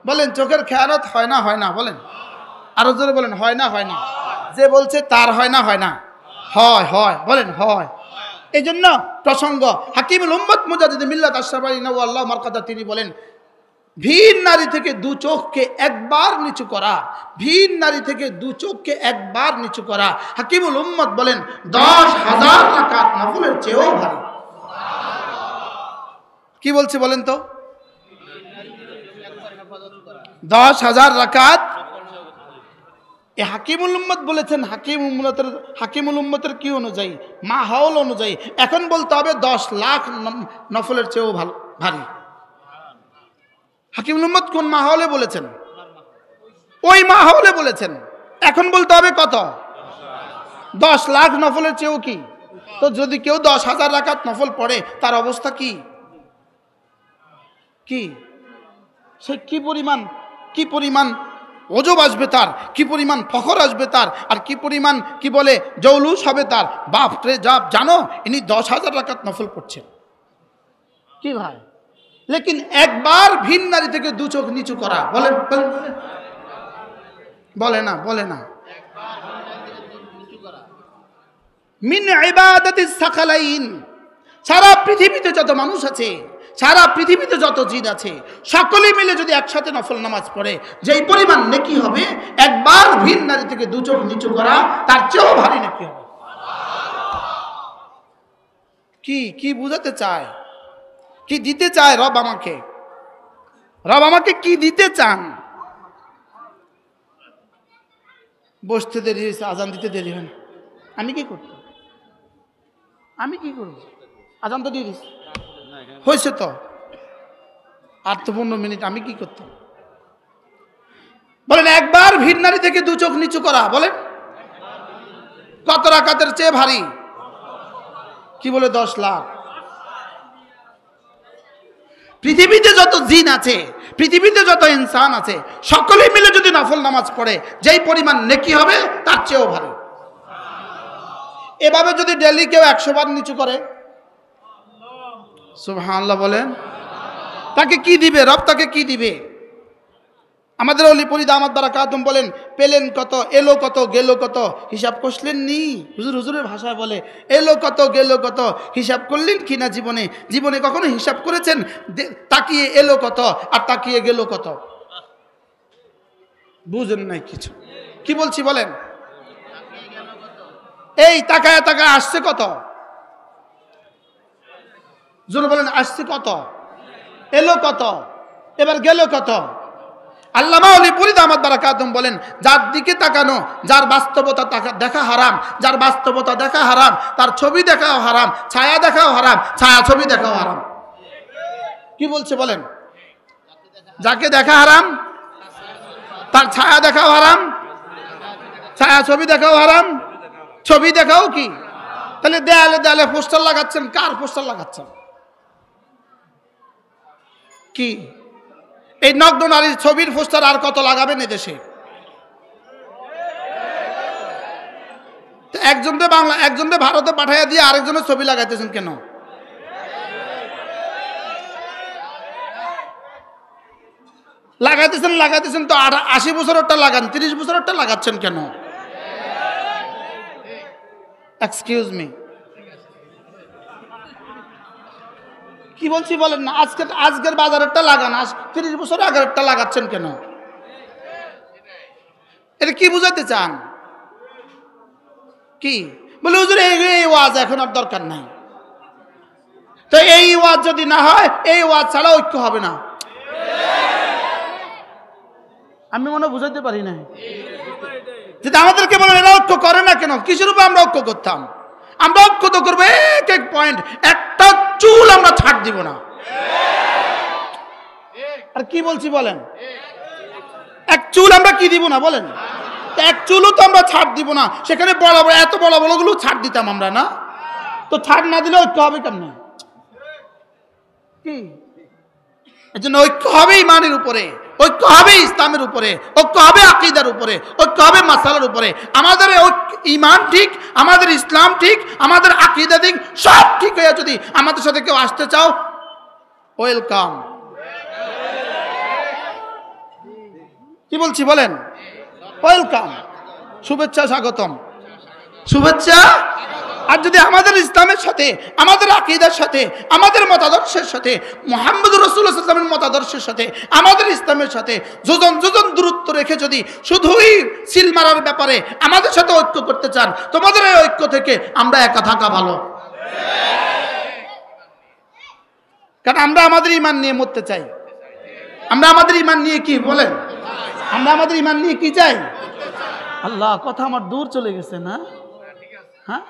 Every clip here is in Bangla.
বলেন চোখের খেয়ানত হয় না হয় না? বলেন আরো জোরে বলেন, হয় না হয় না? যে বলছে তার হয় না হয় না? হয় হয়, বলেন হয়। এই জন্য প্রসঙ্গ হাকিমুল উম্মত মুজাদ্দিদ মিল্লাত আশরাফ আলী নওয়াল্লাহ মারকাদা তিনি বলেন, ভিন নারী থেকে দু চোখকে একবার নিচু করা, ভিন নারী থেকে দু চোখকে একবার নিচু করা, হাকিমুল উম্মত বলেন 10,000 রাকাত নফলের চেয়েও ভারী। কি বলছে বলেন তো? 10,000 রাকাত। এ হাকিমুল উম্মত বলেছেন। হাকিমুল উম্মতের কি অনুযায়ী? মাহৌল অনুযায়ী। এখন বলতে হবে 10 লাখ নফলের চেয়েও ভারী। হাকিমুল উম্মত কোন মাহৌলে বলেছেন? ওই মাহৌলে বলেছেন। এখন বলতে হবে কত? 10 লাখ নফলের চেয়েও কি? তো যদি কেউ 10,000 রাকাত নফল পড়ে তার অবস্থা কি? কি সে কি পরিমাণ ওজব আসবে তার, কি পরিমাণ ফখর আসবে তার, আর কি পরিমাণ কি বলে জৌলুস হবে তার। বাপ রে জাপ, জানো ইনি 10,000 রাকাত নফল পড়ছেন। কি ভাই? লেকিন একবার ভিন নারী থেকে দু চোখ নিচু করা, বলেন বলে না? বলে না? মিন ইবাদাতিস সাকালাইন। সারা পৃথিবীতে যত মানুষ আছে, সারা পৃথিবীতে যত জিন আছে, সকলে মিলে যদি একসাথে নফল নামাজ পড়ে, যেই পরিমাণ নেকি হবে একবার ভিন নারী থেকে দু চোখ নিচু করা, তার চেয়েও ভারী নেকি হবে। কি বুঝাতে চায়? কি দিতে চায় রব আমাকে? রব আমাকে কি দিতে চান? বসতে দেরি হয়েছে, আজান দিতে দেরি হয় না, আমি কি করতাম? আমি কি করব? আজান তো দিয়ে দিস হয়েছে তো, আর তো 15 মিনিট, আমি কি করতাম? বলেন একবার ভিন নারী থেকে দু চোখ নিচু করা, বলেন কত রাকাতের চেয়ে ভারী? কি বলে? 10 লাখ। পৃথিবীতে যত জিন আছে, পৃথিবীতে যত ইনসান আছে, সকলে মিলে যদি নফল নামাজ পড়ে যেই পরিমাণ নেকি হবে তার চেয়েও ভারী। এভাবে যদি ডেলি কেউ 100 বার নিচু করে, সুবহানাল্লাহ বলেন, তাকে কি দিবে রব? তাকে কি দিবে? আমাদের ওলি পরি দামাত বারাকাতুম বলেন, পেলেন কত, এলো কত, গেল কত, হিসাব করলেন নি? হুজুরের ভাষায় বলে, এলো কত, গেল কত, হিসাব করলেন কিনা? জীবনে কখনো হিসাব করেছেন? তাকিয়ে এলো কত আর তাকিয়ে গেল কত? বুঝেন নাই কিছু। কি বলছি বলেন? এই তাকায় তাকায় আসছে কত? জোরে বলেন, আসছে কত, এলো কত, এবার গেল কত? আল্লামা ওলি পরি দামাত বারাকাতুম বলেন, যার দিকে তাকানো, যার বাস্তবতা দেখা হারাম, যার বাস্তবতা দেখা হারাম, তার ছবি দেখাও হারাম, ছায়া দেখাও হারাম, ছায়া ছবি দেখাও হারাম। কি বলছে বলেন? যাকে দেখা হারাম তার ছায়া দেখাও হারাম, ছায়া ছবি দেখাও হারাম, ছবি দেখাও কি? তাহলে দেয়ালে দেয়ালে পোস্টার লাগাচ্ছেন, কার পোস্টার লাগাচ্ছেন? কি এই নগ্ন নারীর ছবির পোস্টার আর কত লাগাবেন এদেশে? একজনকে ভারতে পাঠাইয়া দিয়ে আরেকজনের ছবি লাগাইতেছেন কেন? লাগাইতেছেন তো 80 বছরেরটা লাগান, 30 বছরেরটা লাগাচ্ছেন কেন? এক্সকিউজ মি, কি বলছি বলেন না? আজকের বাজারেরটা লাগান, 30 বছর আগেরটা লাগাচ্ছেন কেন? এটা কি বুঝাতে চান? কি বলে হুজুর এই ওয়াজ এখন আর দরকার নাই। তো এই ওয়াজ যদি না হয়, এই ওয়াজ ছাড়া ঐক্য হবে না। আমি মনে বুঝাইতে পারি না। যদি আমাদেরকে বলেন এরা ঐক্য করে না কেন, কিসের উপর আমরা ঐক্য করতাম? আমরা ঐক্য তো করবো এক পয়েন্ট, একটা চুল আমরা ছাড় দিব না। আর কি বলছি বলেন? এক চুল আমরা কি দিব না বলেন? এক চুলও তো আমরা ছাড় দিব না। সেখানে এত বড় বড়গুলো ছাড় দিতাম আমরা না? তো ছাড় না দিলে ঐক্য হবে কেমনে? কি এই জন্য ঐক্য হবে ইমানের উপরে, ঐক্য হবে ইসলামের উপরে, ঐক্য হবে আকীদার উপরে, ঐক্য হবে মাসালার উপরে। আমাদের ইমান ঠিক, আমাদের ইসলাম ঠিক, আমাদের আকীদা ঠিক, সব ঠিক হয়ে যদি আমাদের সাথে কেউ আসতে চাও, ওয়েলকাম। কি বলছি বলেন? ওয়েলকাম, শুভেচ্ছা, স্বাগতম, শুভেচ্ছা। আর যদি আমাদের ইসলামের সাথে, আমাদের আকীদার সাথে, আমাদের মতাদর্শের সাথে, মুহাম্মদুর রাসূলুল্লাহ সাল্লাল্লাহু আলাইহি ওয়াসাল্লামের মতাদর্শের সাথে, আমাদের ইসলামের সাথে যোজন যোজন দূরত্ব রেখে যদি শুধুই সিল মারার ব্যাপারে আমাদের সাথে ঐক্য করতে চান, তোমাদের এই ঐক্য থেকে আমরা একা থাকা ভালো। কারণ আমরা আমাদের ঈমান নিয়ে মরতে চাই। আমরা আমাদের ঈমান নিয়ে কি বলেন? আমরা আমাদের ঈমান নিয়ে কি চাই? আল্লাহ, কথা আমার দূর চলে গেছে না? হ্যাঁ,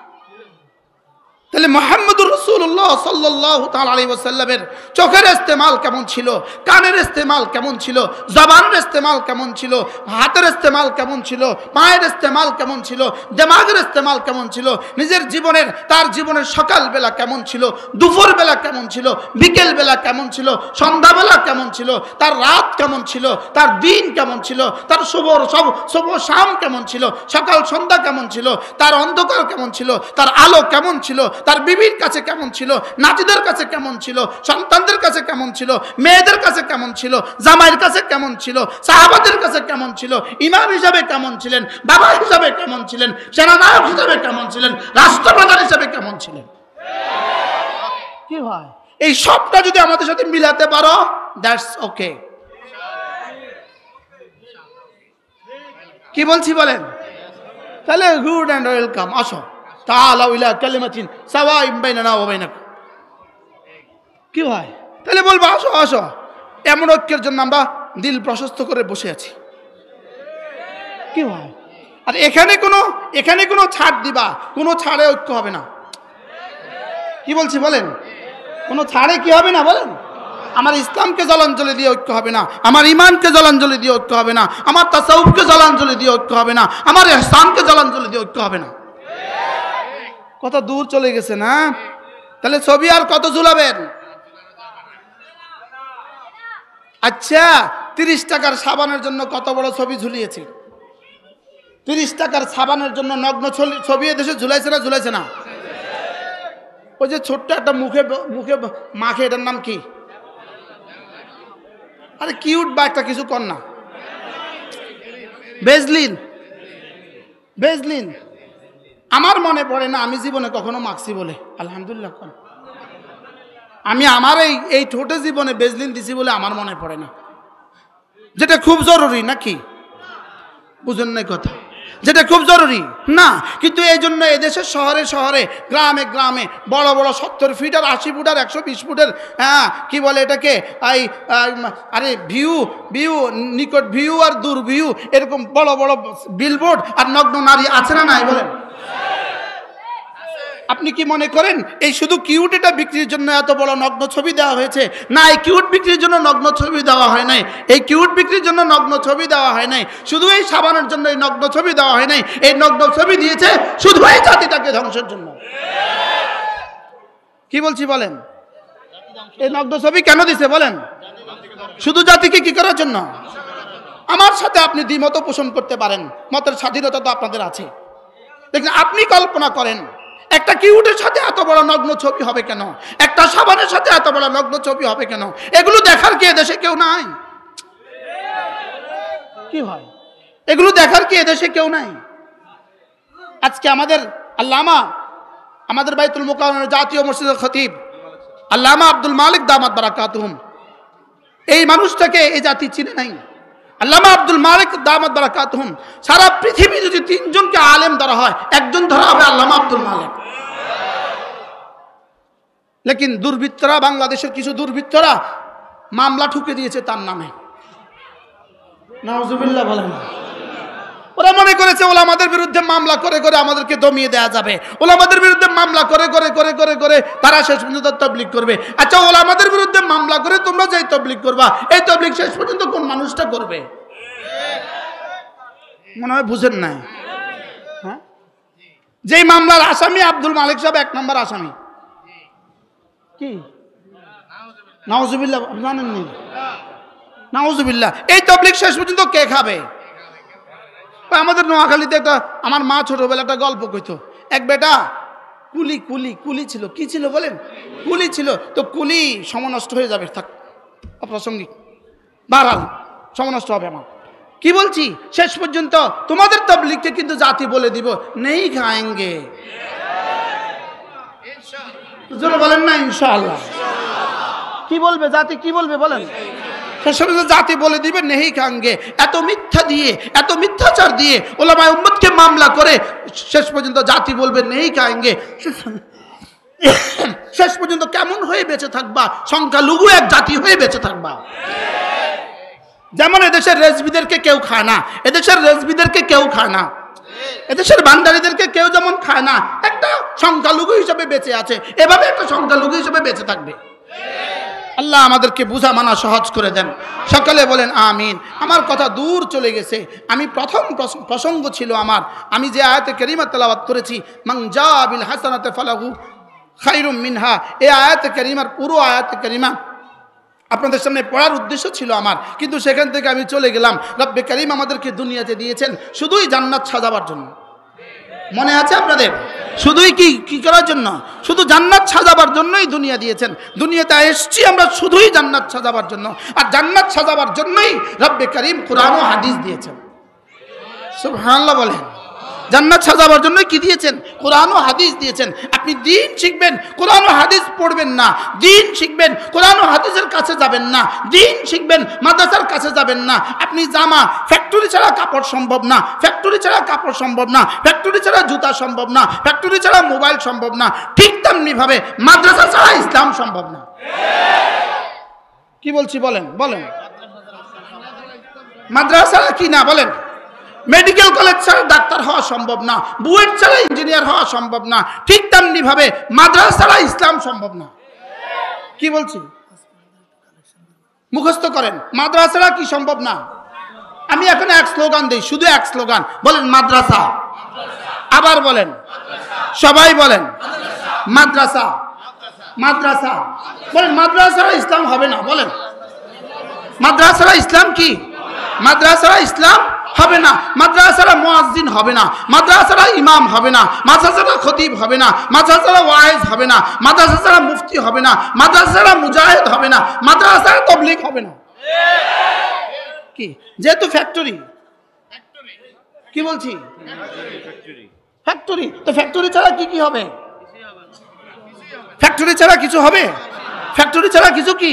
তাহলে মুহাম্মদুর রাসূলুল্লাহ সাল্লাল্লাহু তাআলা আলাইহি ওয়াসাল্লামের চোখের ইস্তেমাল কেমন ছিল, কানের ইস্তেমাল কেমন ছিল, জবানের ইস্তেমাল কেমন ছিল, হাতের ইস্তেমাল কেমন ছিল, পায়ের ইস্তেমাল কেমন ছিল, দিমাগের ইস্তেমাল কেমন ছিল, নিজের জীবনের, তার জীবনের সকাল বেলা কেমন ছিল, দুপুর বেলা কেমন ছিল, বিকেল বেলা কেমন ছিল, সন্ধ্যা বেলা কেমন ছিল, তার রাত কেমন ছিল, তার দিন কেমন ছিল, তার শুভ শাম কেমন ছিল, সকাল সন্ধ্যা কেমন ছিল, তার অন্ধকার কেমন ছিল, তার আলো কেমন ছিল, তার বিবির কাছে কেমন ছিল, নাতিদের কাছে কেমন ছিল, সন্তানদের কাছে কেমন ছিল, মেয়েদের কাছে কেমন ছিল, জামাইয়ের কাছে কেমন ছিল, সাহাবাদের কাছে কেমন ছিল, ইমাম হিসাবে কেমন ছিলেন, বাবা হিসাবে কেমন ছিলেন, সেনানায়ক হিসাবে কেমন ছিলেন, রাষ্ট্রপ্রধান হিসাবে কেমন ছিলেন। কি হয়, এই সবটা যদি আমাদের সাথে মিলাতে পারো, দ্যাটস ওকে। কি বলছি বলেন? তাহলে গুড অ্যান্ড ওয়েলকাম, আসো তাআলাউ ইলা কালিমাতিন সাওয়াইন বাইনানা ওয়া বাইনাকুম। কি হয়, তাহলে বলবো আসো আসো। এমন ঐক্যের জন্য আমরা দিল প্রশস্ত করে বসে আছি। কি হয়, আর এখানে কোনো ছাড় দিবা, কোনো ছাড়ে ঐক্য হবে না। কি বলছি বলেন? কোনো ছাড়ে কি হবে না বলেন? আমার ইসলামকে জলাঞ্জলি দিয়ে ঐক্য হবে না, আমার ইমানকে জলাঞ্জলি দিয়ে ঐক্য হবে না, আমার তাসাউফকে জলাঞ্জলি দিয়ে ঐক্য হবে না, আমার ইহসানকে জলাঞ্জলি দিয়ে ঐক্য হবে না। কত দূর চলে গেছে না? তাহলে ছবি আর কত ঝুলাবেন? আচ্ছা, 30 টাকার সাবানের জন্য কত বড় ছবি ঝুলিয়েছে? 30 টাকার সাবানের জন্য নগ্ন ছবি দেশে ঝুলাইছে না? ঝুলাইছে না? ওই যে ছোট্ট একটা মুখে মাখে, এটার নাম কি? আরে কিউট বা একটা কিছু কর না, বেজলিন। আমার মনে পড়ে না আমি জীবনে কখনো মাখছি বলে, আলহামদুলিল্লাহ। আমি আমার এই ঠোঁটে জীবনে বেজলিন দিছি বলে আমার মনে পড়ে না, যেটা খুব জরুরি নাকি? বুঝেন না কথা? যেটা খুব জরুরি না, কিন্তু এই জন্য এদেশের শহরে শহরে, গ্রামে গ্রামে বড় বড় 70 ফিট আর 80 ফুট আর 120 ফুটের, হ্যাঁ কি বলে এটাকে, আরে ভিউ নিকট ভিউ আর দূর ভিউ, এরকম বড় বড় বিলবোর্ড আর নগ্ন নারী আছে না নাই বলেন? আপনি কি মনে করেন এই শুধু কিউট এটা বিক্রির জন্য এত বড় নগ্ন ছবি দেওয়া হয়েছে? না, এই কিউট বিক্রির জন্য নগ্ন ছবি দেওয়া হয় নাই। এই কিউট বিক্রির জন্য নগ্ন ছবি দেওয়া হয় নাই। শুধু এই সাবানের জন্য এই নগ্ন ছবি দেওয়া হয় নাই। এই নগ্ন ছবি দিয়েছে শুধু এই জাতিটাকে ধ্বংসের জন্য। কি বলছি বলেন? এই নগ্ন ছবি কেন দিছে বলেন? শুধু জাতিকে কি করার জন্য? আমার সাথে আপনি দ্বিমত পোষণ করতে পারেন, মতের স্বাধীনতা তো আপনাদের আছে। দেখুন, আপনি কল্পনা করেন একটা কিউটের সাথে এত বড় নগ্ন ছবি হবে কেন? একটা সাবানের সাথে এত বড় নগ্ন ছবি হবে কেন? এগুলো দেখার কি এদেশে কেউ নাই? কি হয়, এগুলো দেখার কি এদেশে কেউ নাই? আজকে আমাদের আল্লামা, আমাদের বাইতুল মুকাররমের জাতীয় মসজিদের খতিব আল্লামা আব্দুল মালিক দামাত বারাকাতুহুম, এই মানুষটাকে এই জাতি চিনে নাই। আল্লামা আব্দুল মালিক দামাত বারাকাতুহুম, সারা পৃথিবী যদি 3 জনকে আলেম ধরা হয়, একজন ধরা হবে আল্লামা আব্দুল মালিক। লেকিন দুর্বৃত্তরা, বাংলাদেশের কিছু দুর্বৃত্তরা মামলা ঠুকে দিয়েছে তার নামে। নাউজুবিল্লাহ বলেন। ওরা মনে করেছে ওলামাদের বিরুদ্ধে মামলা করে করে আমাদেরকে দমিয়ে দেওয়া যাবে। ওলামাদের বিরুদ্ধে মামলা করে করে করে করে করে তারা শেষ পর্যন্ত তবলিগ করবে। আচ্ছা, ওলামাদের বিরুদ্ধে মামলা করে তোমরা যেই তবলিগ করবা, এই তবলিগ শেষ পর্যন্ত কোন মানুষটা করবে? মনে হয় বুঝেন নাই। হ্যাঁ, যেই মামলার আসামি আব্দুল মালিক সাহেব 1 নম্বর আসামি। কি নাউজুবিল্লাহ জানেননি? নাউজুবিল্লাহ। এই তবলিগ শেষ পর্যন্ত কে খাবে? আমাদের নোয়াখালীতে একটা, আমার মা ছোটবেলা একটা গল্প কইতো। এক বেটা কুলি ছিল। কি ছিল বলেন? কুলি ছিল। তো কুলি সমনষ্ট হয়ে যাবে, থাক অপ্রাসঙ্গিক, বাড়াল সমনষ্ট হবে আমার। কি বলছি, শেষ পর্যন্ত তোমাদের তাবলীগকে কিন্তু জাতি বলে দিব, নেই খাएंगे। জোরে বলেন না ইনশাআল্লাহ। কি বলবে জাতি, কি বলবে বলেন? শেষ পর্যন্ত জাতি বলে দিবে নেই খাएंगे। এত মিথ্যা দিয়ে, এত মিথ্যাচার দিয়ে উলামায়ে উম্মতকে মামলা করে শেষ পর্যন্ত জাতি বলবে নেই খাएंगे। শেষ পর্যন্ত কেমন হয়ে বেঁচে থাকবা? সংখ্যালঘু এক জাতি হয়ে বেঁচে থাকবা। যেমন এদেশের রেজবিদেরকে কেউ খায় না, এদেশের রেজবিদেরকে কেউ খায় না, এদেশের ভান্ডারীদেরকে কেউ যেমন খায় না, একটা সংখ্যালঘু হিসেবে বেঁচে আছে, এভাবে একটা সংখ্যালঘু হিসেবে বেঁচে থাকবে। আল্লাহ আমাদেরকে বুঝা মানা সহজ করে দেন। সকলে বলেন আমিন। আমার কথা দূর চলে গেছে। আমি প্রথম প্রসঙ্গ ছিল আমার, আমি যে আয়াতে কারিমা তেলাওয়াত করেছি, মান জা বিল হাসানাতি ফালাহু খায়রুম মিনহা, এই আয়াতে কারিমার পুরো আয়াতে কারিমা আপনাদের সামনে পড়ার উদ্দেশ্য ছিল আমার, কিন্তু সেখান থেকে আমি চলে গেলাম। রব্বে কারিম আমাদেরকে দুনিয়াতে দিয়েছেন শুধুই জান্নাত সাজাবার জন্য। মনে আছে আপনাদের? শুধুই কি করার জন্য? শুধু জান্নাত সাজাবার জন্যই দুনিয়া দিয়েছেন। দুনিয়াতে এসেছি আমরা শুধুই জান্নাত সাজাবার জন্য, আর জান্নাত সাজাবার জন্যই রব্বে কারিম কোরআন ও হাদিস দিয়েছেন। সুবহানাল্লাহ বলেন। জান্নাত সাজাবার জন্য কি দিয়েছেন? কোরআন ও হাদিস দিয়েছেন। আপনি দিন শিখবেন, কোরআন ও হাদিস পড়বেন না। দিন শিখবেন, কোরআন ও হাদিসের কাছে যাবেন না। দিন শিখবেন, মাদ্রাসার কাছে যাবেন না। আপনি জামা, ফ্যাক্টরি ছাড়া কাপড় সম্ভব না, ফ্যাক্টরি ছাড়া কাপড় সম্ভব না, ফ্যাক্টরি ছাড়া জুতা সম্ভব না, ফ্যাক্টরি ছাড়া মোবাইল সম্ভব না। ঠিক তেমনি ভাবে মাদ্রাসা ছাড়া ইসলাম সম্ভব না। কি বলছি বলেন? বলেন মাদ্রাসা ছাড়া কি না বলেন? মেডিকেল কলেজ ছাড়া ডাক্তার হওয়া সম্ভব না, বুয়েট ছাড়া ইঞ্জিনিয়ার হওয়া সম্ভব না। ঠিক তেমনি ভাবে মাদ্রাসা ছাড়া ইসলাম সম্ভব না। কি বলছি? মুখস্থ করেন, মাদ্রাসা ছাড়া কি সম্ভব না? আমি এখন এক স্লোগান দেই, শুধু এক স্লোগান, বলেন মাদ্রাসা। আবার বলেন, সবাই বলেন মাদ্রাসা, মাদ্রাসা। বলেন মাদ্রাসা ছাড়া ইসলাম হবে না। বলেন মাদ্রাসা ছাড়া ইসলাম কি? মাদ্রাসা ছাড়া ইসলাম হবে না। মাদ্রাসা ছাড়া মুয়াজ্জিন হবে না, মাদ্রাসা ছাড়া ইমাম হবে না, মাদ্রাসা ছাড়া খতিব হবে না, মাদ্রাসা ছাড়া ওয়াইজ হবে না, মাদ্রাসা ছাড়া মুফতি হবে না, মাদ্রাসা ছাড়া মুজাহিদ হবে না, মাদ্রাসা ছাড়া তাবলীগ হবে না। কি? যেহেতু ফ্যাক্টরি, কি বলছি? ফ্যাক্টরি। তো ফ্যাক্টরি ছাড়া কি হবে? ফ্যাক্টরি ছাড়া কিছু হবে? ফ্যাক্টরি ছাড়া কিছু কি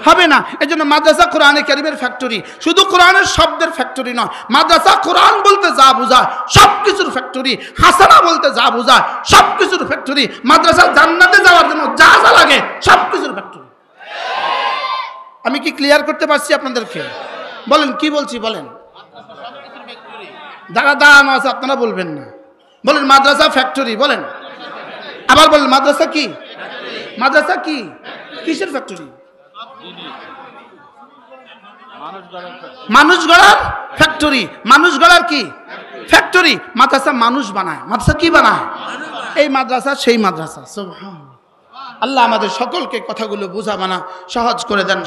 হবে না। এই জন্য মাদ্রাসা কোরআনে কারিমের ফ্যাক্টরি, শুধু কোরআনের শব্দের ফ্যাক্টরি নয়। মাদ্রাসা কোরআন বলতে যা বোঝায় সব কিছুর ফ্যাক্টরি, হাসানা বলতে যা বোঝায় সব কিছুর ফ্যাক্টরি, মাদ্রাসা জান্নাতে যাওয়ার জন্য যা যা লাগে সব কিছুর ফ্যাক্টরি। আমি কি ক্লিয়ার করতে পারছি আপনাদেরকে? বলেন কি বলছি বলেন। যারা দাঁড়ানো আছে আপনারা বলবেন না, বলেন মাদ্রাসা ফ্যাক্টরি। বলেন আবার বলেন মাদ্রাসা কি? মাদ্রাসা কি? কিসের ফ্যাক্টরি? মানুষ গড়ার ফ্যাক্টরি। মানুষ গড়ার কি ফ্যাক্টরি? মাদ্রাসা মানুষ বানায়। মাদ্রাসা কি বানায়? এই মাদ্রাসা সেই মাদ্রাসা। সুবহানাল্লাহ। আল্লাহ আমাদের সকলকে কথাগুলো বোঝা মানা সহজ করে দেন।